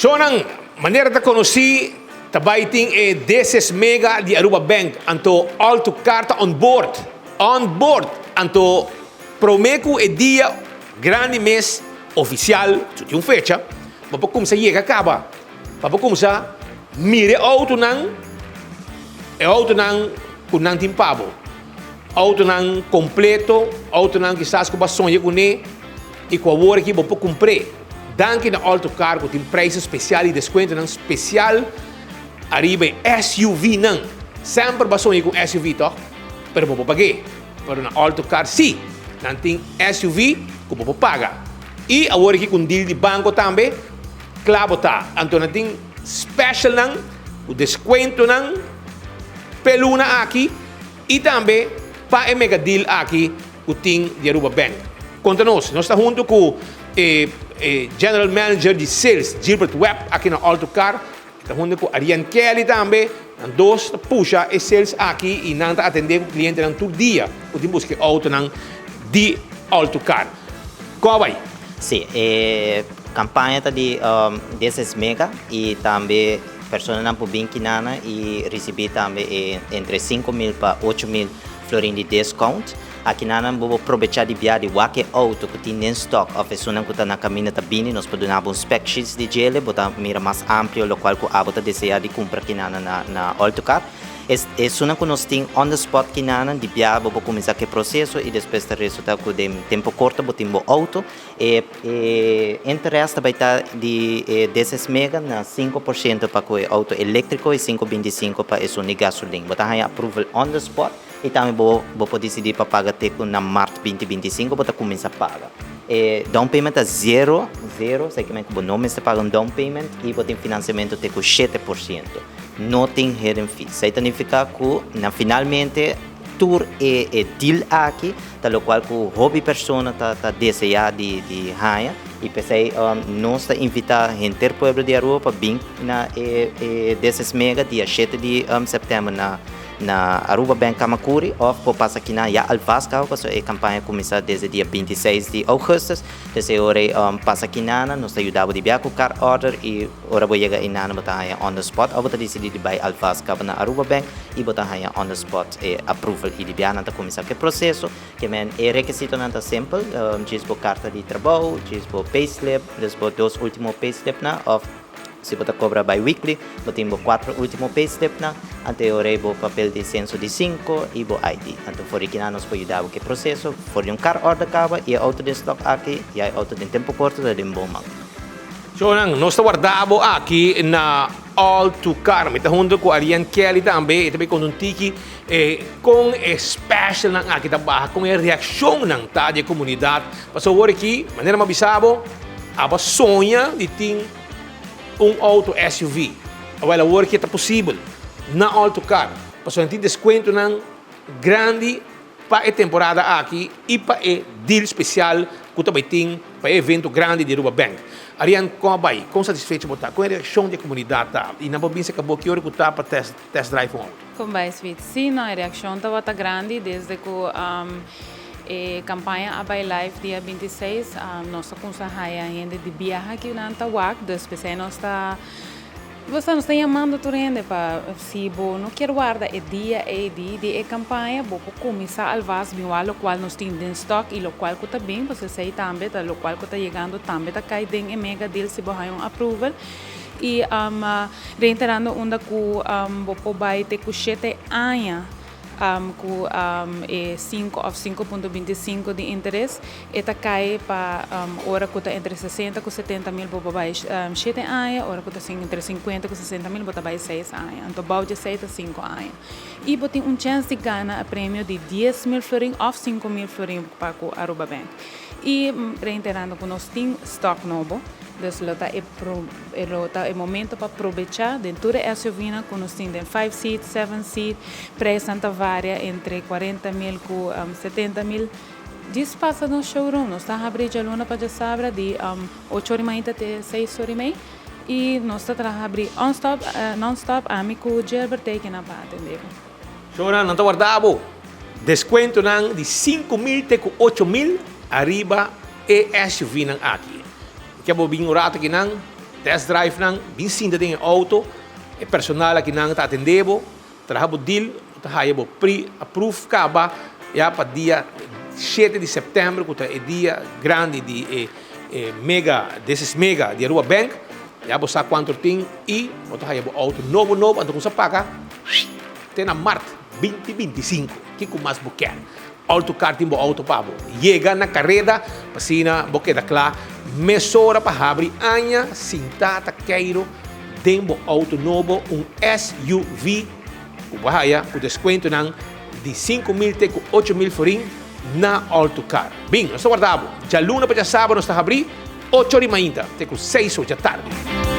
So, nang manera ta konosi, tabaiting deses mega di Aruba Bank, anto all to carta on board. On board, anto promeco dia grande mês oficial, tutti un fecha, ma poi come sa llega acaba, ma poi come sa mire auto nang, kunang timpabo, auto nang completo, auto nang quizás ko ba sonha kune, e com a hora que vou comprar. Danke na autocar com tem preço especial e desconto nang especial arriba SUV nang. Sempre ba sonha com SUV to, pero vou pagar. Pero na autocar sim, nang tem SUV que vou pagar. E a hora que com deal de banco também, claro tá. Então nang tem special nang, o desconto nang peluna aqui e também para mega deal aqui o tem de Aruba Bank. Conta-nos, nós estamos junto com General Manager de Sales, Gilbert Webb, aqui na Autocar. Estamos junto com Ariane Kelly também. Nós puxa e sales aqui e nós atendemos o cliente todo dia. O tempo que auto de Autocar. Como vai? Sim, campanha está de 10 mega e também pessoas não podem nada e receber também entre 5.000 para 8.000 florin de desconto. Aqui nós vamos aproveitar de viajar de qualquer auto que tem em estoque. A pessoa que está na caminho está bem, nós podemos dar um spec sheets de gel, botar mira mais amplo, o qual a bota deseja de comprar aqui na Autocar. É só que nós temos on the spot que nós de viajar, vamos começar o processo e depois o resultado com tempo curto, botamos auto. Interesse vai estar de 10 mega na 5% para o auto elétrico e 5,25% para o de gasolina. Botar approval on the spot. E também vou decidir para pagar na março 2025, vou começar a pagar. Down payment é zero, sei que o nome está pagando down payment e vou ter financiamento com 7%. Não tem hidden fees. Isso significa que finalmente tour é deal aqui, tal qual que o hobby persona está desejando de ganhar. E pensei, nós está invitar a gente do povo de Aruba para vir na 10 mega dia 7 de setembro na Aruba Bank Kamakuri, ou vou passar aqui na Alfasca, porque a campanha começa desde dia 26 de agosto. Desde hora passa aqui na nós ajudamos a enviar o car order e hora vou chegar na botar on the spot, ou botar decidir de buy Alfasca na Aruba Bank e botar on the spot approval e de enviar na começar o processo, que é requisito na simple, diz por carta de trabalho, diz por payslip, diz por dois últimos payslip na of se você cobra bi-weekly, você tem 4 últimos payslip na, anterior o papel de censo de 5 e o ID. Então, for aqui nós podemos ajudar o processo, for um car order acaba e auto de stock aqui e auto de tempo curto de bom mal. So, nós guardamos aqui na All to Car. Estamos junto com a Ariane Kelly também, também com um tiki com special nang aqui trabalha com a reação nang da comunidade. Passou agora aqui, maneira mabisabo, aba sonha de ter auto SUV. Agora, o que é possível na Autocar. Passou a ter desconto nang grande para a temporada aqui e para o deal especial que também tem para o evento grande de Aruba Bank. Ariane, como vai? Como satisfeito você está? Com a reação da comunidade? E na bobina se acabou que hora que está para test drive um auto? Como vai, Sweet? Sim, a reação está grande desde que a campanha Abai Live dia 26, nós estamos ainda de viagem aqui na Antawak, depois nós está você nos está chamando turende para se bo não quer guardar o dia de a campanha, vou começar a alvas biwal o qual nós temos em stock e o qual que está bem, você sei também, o qual que está chegando também está caindo em mega deal se bo um approval e reiterando onda que vou vai ter que 7 anos com 5 ou 5,25 de interesse, eta cai para hora que está entre 60 e 70 mil para 7 anos, hora que está entre 50 e 60 mil para 6 anos. Então, balde 6 a 5 anos. E tem chance de ganhar a prêmio de 10 mil florin ou 5 mil florin para o Aruba Bank. E reiterando que nós temos stock novo, então é momento para aproveitar dentro da SUV que nós temos 5 seats, 7 seats, preço varia entre 40 mil e 70 mil. Diz passa no showroom, nós estamos abrindo a luna para a sabra de 8 horas até 6 horas e nós estamos abrindo non-stop, amigo Gilbert que na para atender. Senhora, não está guardado. Desconto de 5 mil até 8 mil arriba e SUV aqui. Que é bobinho rato que test drive nang binsinda din auto, e personal que nang tá atendebo, trabalho deal, trabalho pre-approve kaba, ya para dia 7 de setembro, que é dia grande de desses mega de Rua Bank, já você sabe quanto tem e você vai auto novo, então você paga tem na março 2025, que com mais buquer. Autocar tem auto pabo. Chega na carreira, passina, buquer da clá, mesora para abrir anha, sintata, queiro, tem auto novo, SUV, com desconto de 5.000 até 8.000 forinhos na Autocar. Bem, nós guardamos. Já luna para sábado nós está abrir 8 horas da manhã, até 6 horas da tarde.